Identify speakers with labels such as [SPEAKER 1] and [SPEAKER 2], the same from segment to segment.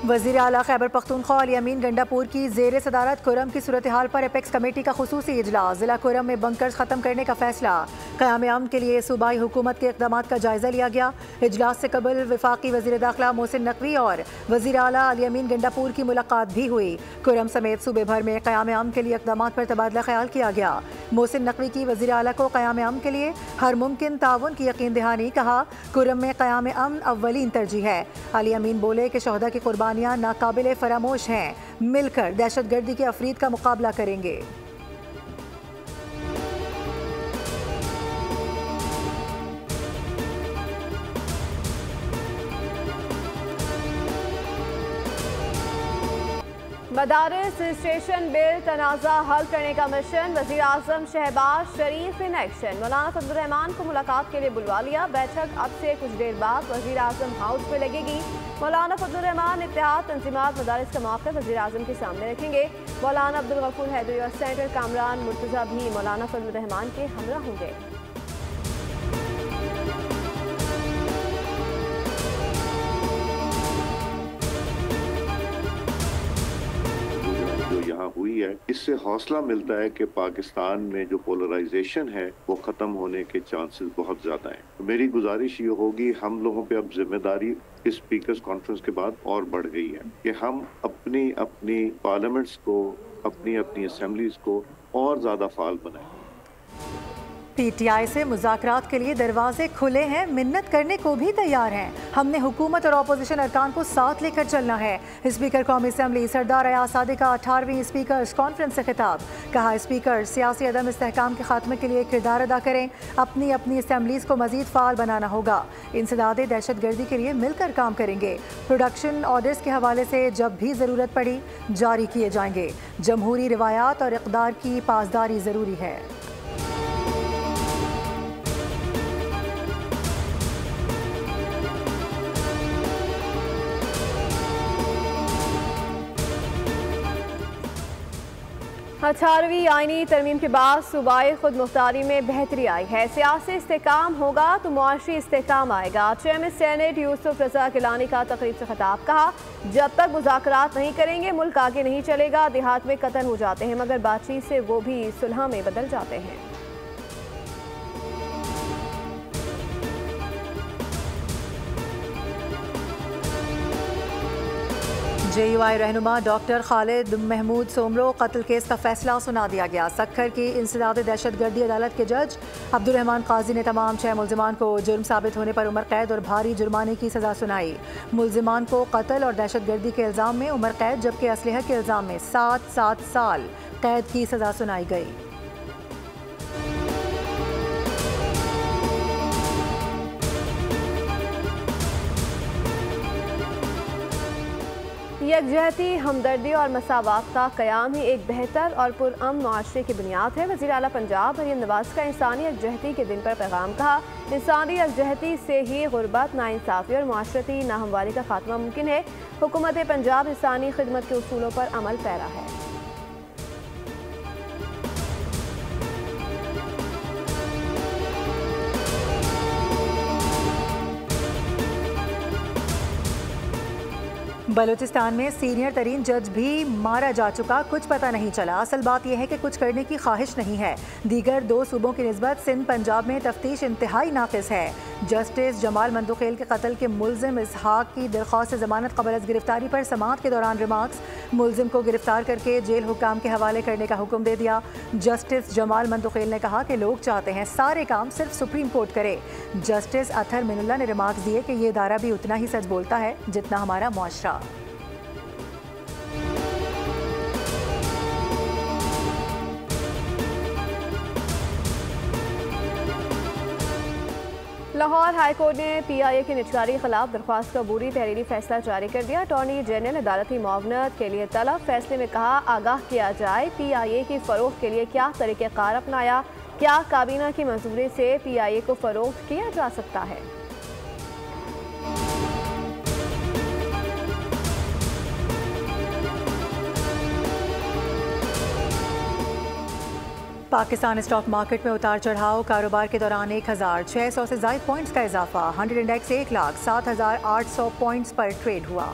[SPEAKER 1] वज़ीर आला खैबर पख्तूनख्वा अली अमीन गंडापुर की ज़ेर सदारत कुरम की सूरत हाल पर एपेक्स कमेटी का खुसूसी इजलास। ज़िला कुरम में बंकर्स ख़त्म करने का फैसला। क़याम अमन के लिए सूबाई हुकूमत के इक़दामात का जायज़ा लिया गया। इजलास से कबल वफाकी वज़ीर दाखिला मोहसिन नकवी और वज़ीर आला अली अमीन गंडापुर की मुलाकात भी हुई। कुरम समेत सूबे भर में क़याम अमन के लिए इक़दामात पर तबादला ख्याल किया गया। मोहसिन नकवी की वज़ीर आला को क़याम अमन के लिए हर मुमकिन ताउन की यकीन दहानी। कहा, कुरम में क़याम अमन अव्वलीन तरजीह है। अली अमीन बोले कि शहदा की कुर्बानियाँ नाकाबिले फरामोश हैं। मिलकर दहशतगर्दी के अफरीद का मुकाबला करेंगे।
[SPEAKER 2] मदारिस रजिस्ट्रेशन बिल तनाज़ा हल करने का मिशन। वज़ीर आज़म शहबाज शरीफ इन एक्शन। मौलाना फजल रहमान को मुलाकात के लिए बुलवा लिया। बैठक अब से कुछ देर बाद वज़ीर आज़म हाउस में लगेगी। मौलाना फजल रहमान इत्तेहाद तंजीमात मदारिस का मौक़िफ़ वज़ीर आज़म के सामने रखेंगे। मौलाना अब्दुल गफूर हैदरी और सेनेटर कामरान मुर्तज़ा भी मौलाना फजल रहमान के हमरा होंगे।
[SPEAKER 3] यहाँ हुई है, इससे हौसला मिलता है कि पाकिस्तान में जो पोलराइजेशन है वो खत्म होने के चांसेस बहुत ज्यादा हैं। तो मेरी गुजारिश ये होगी, हम लोगों पे अब जिम्मेदारी इस स्पीकर्स कॉन्फ्रेंस के बाद और बढ़ गई है कि हम अपनी अपनी पार्लियामेंट्स को, अपनी अपनी असेंबलीज को और ज्यादा फाल बनाएं।
[SPEAKER 1] PTI से मुज़ाकरात के लिए दरवाजे खुले हैं, मिन्नत करने को भी तैयार हैं। हमने हुकूमत और अपोजिशन अरकान को साथ लेकर चलना है। स्पीकर कौमी असम्बली सरदार अयाज सादिक का 18वीं स्पीकर्स कॉन्फ्रेंस से खिताब। कहा, स्पीकर सियासी अदम इस्तेहकाम के खात्मे के लिए किरदार अदा करें। अपनी अपनी असम्बलीज को मजीद फाल बनाना होगा। इंसदादे दहशतगर्दी के लिए मिलकर काम करेंगे। प्रोडक्शन ऑर्डर्स के हवाले से जब भी ज़रूरत पड़ी जारी किए जाएंगे। जमहूरी रिवायात और इक़दार की पासदारी ज़रूरी है।
[SPEAKER 2] अठारहवीं आईनी तरमीम के बाद सूबाई खुद मुख्तारी में बेहतरी आई है। सियासी इस्तेहकाम होगा तो मुआशी इस्तेहकाम आएगा। चेयरमैन सेनेट यूसुफ रजा गिलानी का तकरीब से खिताब। कहा, जब तक मुज़ाकरात नहीं करेंगे मुल्क आगे नहीं चलेगा। देहात में कत्ल हो जाते हैं मगर बातचीत से वो भी सुलह में बदल जाते हैं।
[SPEAKER 1] JUI रहनुमा डॉक्टर खालिद महमूद सोमरो कत्ल केस का फैसला सुना दिया गया। सक्खर की इंसदाद दहशतगर्दी अदालत के जज अब्दुर्रहमान काजी ने तमाम 6 मुल्जिमान को जुर्म साबित होने पर उम्र कैद और भारी जुर्माने की सजा सुनाई। मुल्जिमान को कत्ल और दहशतगर्दी के इल्ज़ाम में उम्र कैद जबकि असलहा के इल्ज़ाम में 7 साल कैद की सजा सुनाई गई।
[SPEAKER 2] यकजहती, हमदर्दी और मसावात का क़याम ही एक बेहतर और पुरअमन मुआशरे की बुनियाद है। वज़ीर आला पंजाब मरीम नवाज़ का इंसानी यकजहती के दिन पर पैगाम। कहा, इंसानी यकजहती से ही गुरबत, नाइंसाफ़ी और मुआशरती नाहमवारी का खात्मा मुमकिन है। हुकूमत पंजाब इंसानी खिदमत के उसूलों पर अमल पैरा है।
[SPEAKER 1] बलूचिस्तान में सीनियर तरीन जज भी मारा जा चुका, कुछ पता नहीं चला। असल बात यह है कि कुछ करने की ख्वाहिश नहीं है। दीगर 2 सूबों की निस्बत सिंध पंजाब में तफ्तीश इंतहाई नाकिस है। जस्टिस जमाल मंदुखेल के कत्ल के मुल्जिम इसहाक की दरख्वास्त जमानत कबल अज़ गिरफ्तारी पर समाअत के दौरान रिमार्क्स। मुल्जिम को गिरफ्तार करके जेल हुकाम के हवाले करने का हुक्म दे दिया। जस्टिस जमाल मंदुखेल ने कहा कि लोग चाहते हैं सारे काम सिर्फ सुप्रीम कोर्ट करे। जस्टिस अतहर मिनुल्लाह ने रिमार्क्स दिए कि ये इदारा भी उतना ही सच बोलता है जितना हमारा मुआशरा।
[SPEAKER 2] लाहौर हाईकोर्ट ने PIA की निजकारी के खिलाफ दरख्वास्त का बुरी तहरीरी फैसला जारी कर दिया। अटॉर्नी जनरल अदालती मुआवनत के लिए तलब। फैसले में कहा, आगाह किया जाए PIA की फरोख्त के लिए क्या तरीक़ेकार अपनाया, क्या काबीना की मंजूरी से PIA को फरोख्त किया जा सकता है।
[SPEAKER 1] पाकिस्तान स्टॉक मार्केट में उतार चढ़ाव। कारोबार के दौरान 1600 से ज़ायद पॉइंट्स का इजाफा। 100 इंडेक्स 1,07,800 पॉइंट्स पर ट्रेड हुआ।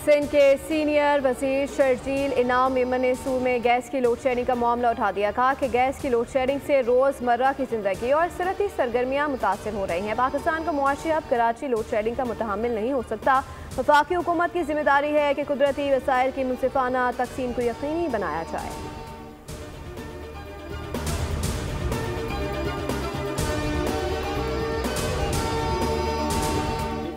[SPEAKER 2] सिंध के सीनियर वजीर शर्जील इनाम मेमन ने सूर में गैस की लोड शेडिंग का मामला उठा दिया। कहा कि गैस की लोड शेडिंग से रोज़मर्रा की जिंदगी और सनती सरगर्मियां मुतासर हो रही हैं। पाकिस्तान का मुआशी अब कराची लोड शेडिंग का मुतहम्मिल नहीं हो सकता। वफाकी हुकूमत की जिम्मेदारी है कि कुदरती वसाइल की मुनसिफाना तकसीम को यकीनी बनाया जाए।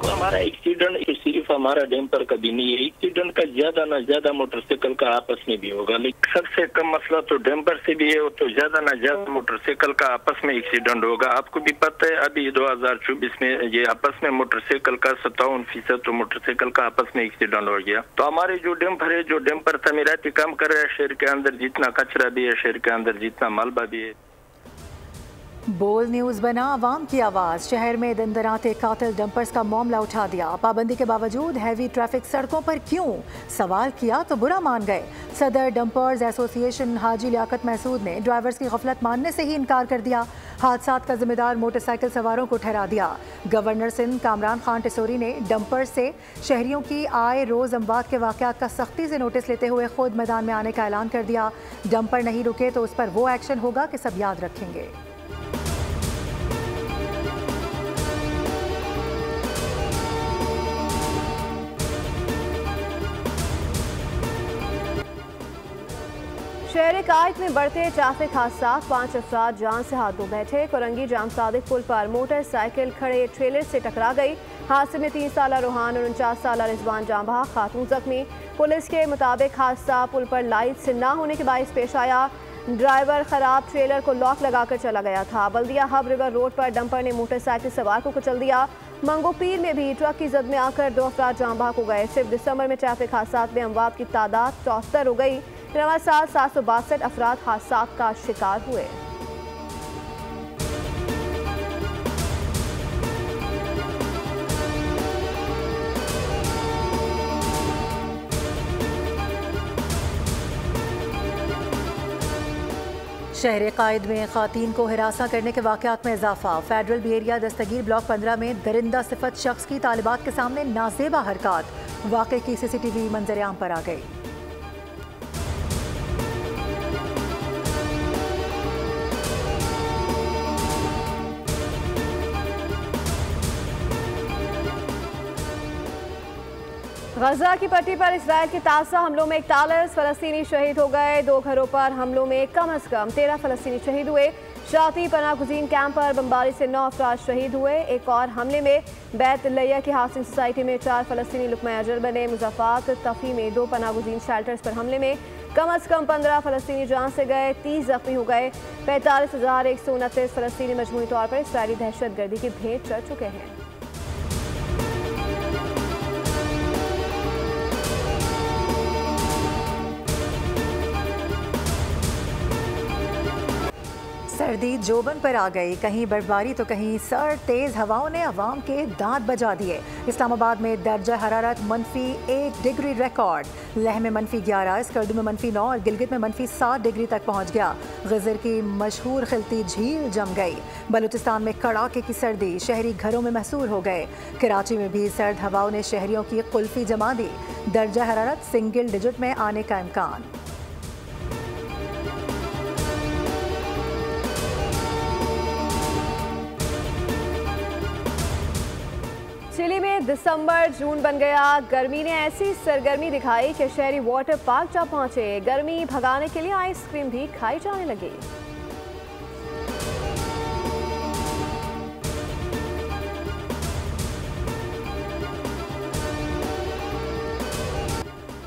[SPEAKER 4] हमारा एक्सीडेंट सिर्फ हमारा डैम्पर का भी नहीं है, एक्सीडेंट का ज्यादा ना ज्यादा मोटरसाइकिल का आपस में भी होगा, लेकिन सबसे कम मसला तो डैम्पर से भी है, तो ज्यादा ना ज्यादा मोटरसाइकिल का आपस में एक्सीडेंट होगा। आपको भी पता है अभी 2024 में ये आपस में मोटरसाइकिल का 57% तो मोटरसाइकिल का आपस में एक्सीडेंट हो गया। तो हमारे जो डैम्पर है, जो डैम्पर तमीराती काम कर रहा है, शहर के अंदर जितना कचरा भी है, शहर के अंदर जितना मलबा भी है।
[SPEAKER 1] बोल न्यूज़ बना आवाम की आवाज़। शहर में दिन दराते कातिल डंपर्स का मामला उठा दिया। पाबंदी के बावजूद हैवी ट्रैफिक सड़कों पर क्यों? सवाल किया तो बुरा मान गए। सदर डंपर्स एसोसिएशन हाजी लियाकत महसूद ने ड्राइवर्स की गफलत मानने से ही इनकार कर दिया। हादसात का जिम्मेदार मोटरसाइकिल सवारों को ठहरा दिया। गवर्नर सिंध कामरान खान टिसोरी ने डंपर्स से शहरियों की आए रोज़ अमवात के वाक़यात का सख्ती से नोटिस लेते हुए खुद मैदान में आने का ऐलान कर दिया। डंपर नहीं रुके तो उस पर वो एक्शन होगा कि सब याद रखेंगे।
[SPEAKER 2] शहर कायद में बढ़ते ट्रैफिक हादसा, 5 अफराद जान से हाथ धो बैठे। कोरंगी जाम सादिक पुल पर मोटरसाइकिल खड़े ट्रेलर से टकरा गई। हादसे में 3 साला रूहान और 49 साला रिजवान जाँ बहक, खातून जख्मी। पुलिस के मुताबिक हादसा पुल पर लाइट्स न होने के बायस पेश आया। ड्राइवर खराब ट्रेलर को लॉक लगाकर चला गया था। बल्दिया हब रिवर रोड पर डंपर ने मोटरसाइकिल सवार को कुचल दिया। मंगोपीर में भी ट्रक की जद में आकर 2 अफराद जाँ बहक हो गए। सिर्फ दिसंबर में ट्रैफिक हादसा में अमवात की तादाद 74 हो गई। रवा साल 762 अफराद हादसा का शिकार हुए।
[SPEAKER 1] शहर कायद में खातीन को हिरासा करने के वाक़यात में इजाफा। फेडरल बी एरिया दस्तगीर ब्लॉक 15 में दरिंदा सिफत शख्स की तालिबात के सामने नाजेबा हरकत। वाक़े की CCTV मंजर आम पर आ गई।
[SPEAKER 2] गजा की पट्टी पर इसराइल के ताज़ा हमलों में 41 फ़लस्तीनी शहीद हो गए। 2 घरों पर हमलों में कम अज़ कम 13 फ़लस्तीनी शहीद हुए। शाती पनाह गुज़ीन कैंप पर बमबारी से 9 अफराद शहीद हुए। एक और हमले में बैत लैया की हाउसिंग सोसाइटी में 4 फ़लस्तीनी लुक़मा अजर बने। मुज़फ़्फ़रात तफ़ी में 2 पनाह गुज़ीन शेल्टर्स पर हमले में कम अज़ कम 15 फ़लस्तीनी जान से गए, 30 जख्मी हो गए। 45,129 फ़लस्तीनी मजमूई तौर पर इसराइली दहशत गर्दी की भेंट चढ़ चुके हैं।
[SPEAKER 1] सर्दी जोबन पर आ गई। कहीं बर्फबारी तो कहीं सर्द तेज़ हवाओं ने अवाम के दांत बजा दिए। इस्लामाबाद में दर्जा हरारत -1 डिग्री रिकॉर्ड। लेह में -11, स्कर्दू में -9 और गिलगित में -7 डिग्री तक पहुंच गया। गजर की मशहूर खिलती झील जम गई। बलूचिस्तान में कड़ाके की सर्दी, शहरी घरों में महसूर हो गए। कराची में भी सर्द हवाओं ने शहरियों की कुल्फी जमा दी। दर्जा हरारत सिंगल डिजिट में आने का इम्कान।
[SPEAKER 2] चिली में दिसंबर जून बन गया। गर्मी ने ऐसी सरगर्मी दिखाई कि शहरी वाटर पार्क जा पहुंचे। गर्मी भगाने के लिए आइसक्रीम भी खाई जाने लगी।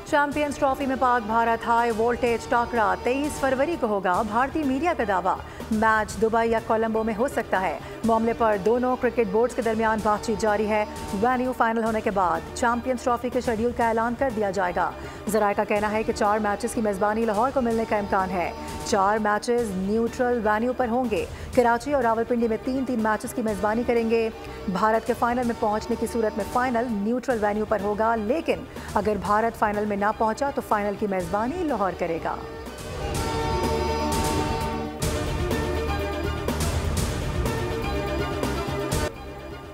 [SPEAKER 1] चैंपियंस ट्रॉफी में पाक भारत हाई वोल्टेज टाकरा 23 फरवरी को होगा। भारतीय मीडिया का दावा मैच दुबई या कोलंबो में हो सकता है। मामले पर दोनों क्रिकेट बोर्ड्स के दरमियान बातचीत जारी है। वेन्यू फाइनल होने के बाद चैंपियंस ट्रॉफी के शेड्यूल का ऐलान कर दिया जाएगा। ज़राए का कहना है कि 4 मैचेस की मेज़बानी लाहौर को मिलने का इम्कान है। 4 मैचेस न्यूट्रल वेन्यू पर होंगे। कराची और रावलपिंडी में 3-3 मैचेस की मेज़बानी करेंगे। भारत के फाइनल में पहुंचने की सूरत में फाइनल न्यूट्रल वेन्यू पर होगा, लेकिन अगर भारत फाइनल में ना पहुंचा तो फाइनल की मेज़बानी लाहौर करेगा।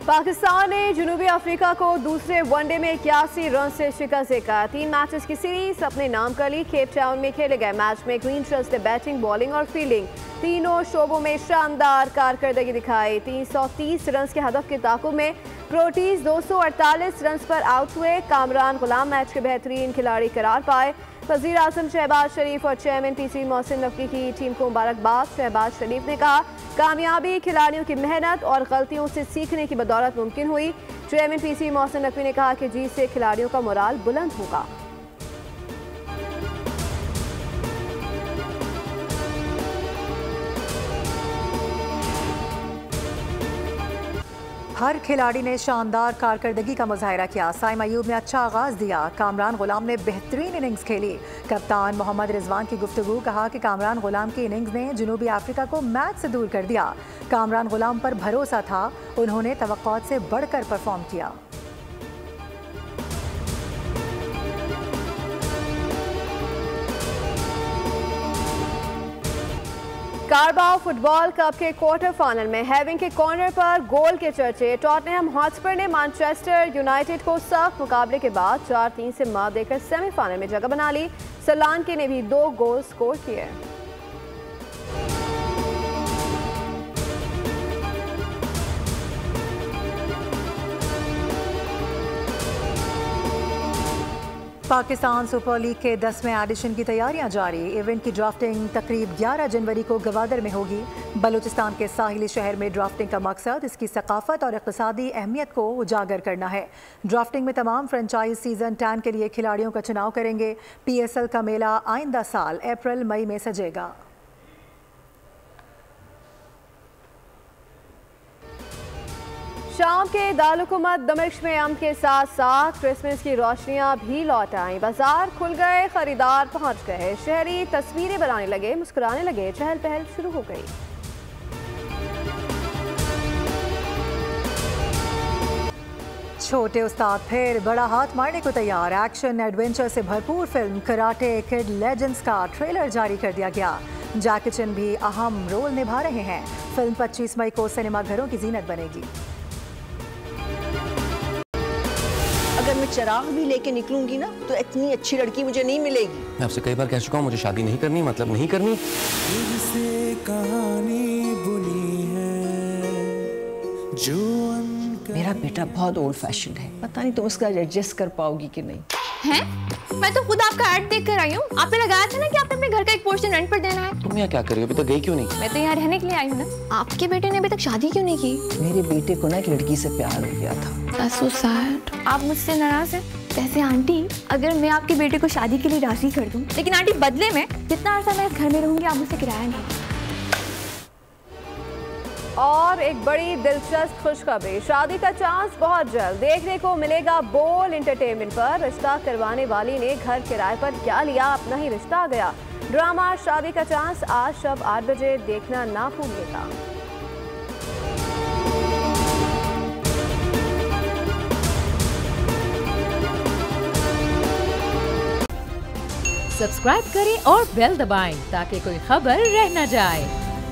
[SPEAKER 2] पाकिस्तान ने जनूबी अफ्रीका को दूसरे वनडे में 81 रन से शिकस्त देकर 3 मैचेस की सीरीज अपने नाम कर ली। केप टाउन में खेले गए मैच में क्वींसलैंड ने बैटिंग, बॉलिंग और फील्डिंग तीनों शोबों में शानदार कारकर्दगी दिखाई। 330 रन के हदफ के ताकुब में प्रोटीज 248 रन पर आउट हुए। कामरान गुलाम मैच के बेहतरीन खिलाड़ी करार पाए। वज़ीर आज़म शहबाज शरीफ और चेयरमैन पीसी मोहसिन नकवी की टीम को मुबारकबाद। शहबाज शरीफ ने कहा, कामयाबी खिलाड़ियों की मेहनत और गलतियों से सीखने की बदौलत मुमकिन हुई। चेयरमैन पीसी मोहसिन नकवी ने कहा कि जीत से खिलाड़ियों का मोराल बुलंद होगा।
[SPEAKER 1] हर खिलाड़ी ने शानदार कारकर्दगी का मुजाहिरा किया। साइम अयूब ने अच्छा आगाज दिया। कामरान गुलाम ने बेहतरीन इनिंग्स खेली। कप्तान मोहम्मद रिजवान की गुफ्तगू, कहा कि कामरान गुलाम की इनिंग्स ने जनूबी अफ्रीका को मैच से दूर कर दिया। कामरान गुलाम पर भरोसा था, उन्होंने तवक्कुआत से बढ़कर परफॉर्म किया।
[SPEAKER 2] कारबाओ फुटबॉल कप के क्वार्टर फाइनल में हैविंग के कॉर्नर पर गोल के चर्चे। टॉटनहम हॉटस्पर ने मैनचेस्टर यूनाइटेड को सख्त मुकाबले के बाद 4-3 से मात देकर सेमीफाइनल में जगह बना ली। सोलांके ने भी 2 गोल स्कोर किए।
[SPEAKER 1] पाकिस्तान सुपर लीग के 10वें एडिशन की तैयारियां जारी। इवेंट की ड्राफ्टिंग तकरीब 11 जनवरी को गवादर में होगी। बलूचिस्तान के साहिली शहर में ड्राफ्टिंग का मकसद इसकी सकाफत और इक़्तिसादी अहमियत को उजागर करना है। ड्राफ्टिंग में तमाम फ्रेंचाइज सीजन 10 के लिए खिलाड़ियों का चुनाव करेंगे। PSL का मेला आइंदा साल अप्रैल मई में सजेगा।
[SPEAKER 2] शाम के दारुल-हुकूमत दमिश्क में अमन के साथ साथ क्रिसमस की रोशनियां भी लौट आईं। बाजार खुल गए, खरीदार पहुंच गए, शहरी तस्वीरें बनाने लगे, मुस्कुराने लगे, चहल पहल शुरू हो गई।
[SPEAKER 1] छोटे उस्ताद फिर बड़ा हाथ मारने को तैयार। एक्शन एडवेंचर से भरपूर फिल्म कराटे किड लेजेंड्स का ट्रेलर जारी कर दिया गया। जैकी चैन भी अहम रोल निभा रहे हैं। फिल्म 25 मई को सिनेमाघरों की जीनत बनेगी।
[SPEAKER 5] अगर मैं चिराग भी लेके निकलूंगी ना तो इतनी अच्छी लड़की मुझे नहीं मिलेगी।
[SPEAKER 6] मैं आपसे कई बार कह चुका हूँ मुझे शादी नहीं करनी, मतलब नहीं करनी।
[SPEAKER 7] से कहानी बुनी है जो
[SPEAKER 5] मेरा बेटा बहुत ओल्ड फैशन है, पता नहीं तुम उसका एडजस्ट कर पाओगी कि नहीं।
[SPEAKER 8] हैं? मैं तो खुद आपका ऐड देख कर आई हूँ। आपने लगाया था ना कि आपने अपने घर का एक पोर्शन रेंट पर देना है।
[SPEAKER 6] तुम यहाँ क्या कर रही हो? अभी तक गई क्यों नहीं?
[SPEAKER 8] मैं तो यहाँ रहने के लिए आई हूँ ना। आपके बेटे ने अभी तक शादी क्यों नहीं की?
[SPEAKER 5] मेरे बेटे को ना एक लड़की से प्यार हो गया था।
[SPEAKER 8] That's so sad। आप मुझसे नाराज हैं? वैसे आंटी, अगर मैं आपके बेटे को शादी के लिए राजी कर दूँ, लेकिन आंटी बदले में जितना अर्सा मैं इस घर में रहूंगी आप मुझसे किराया नहीं।
[SPEAKER 2] और एक बड़ी दिलचस्प खुशखबरी, शादी का चांस बहुत जल्द देखने को मिलेगा बोल एंटरटेनमेंट पर। रिश्ता करवाने वाली ने घर किराए पर क्या लिया, अपना ही रिश्ता आ गया। ड्रामा शादी का चांस आज शब 8 बजे देखना ना भूलिएगा।
[SPEAKER 9] सब्सक्राइब करें और बेल दबाएं ताकि कोई खबर रह न जाए।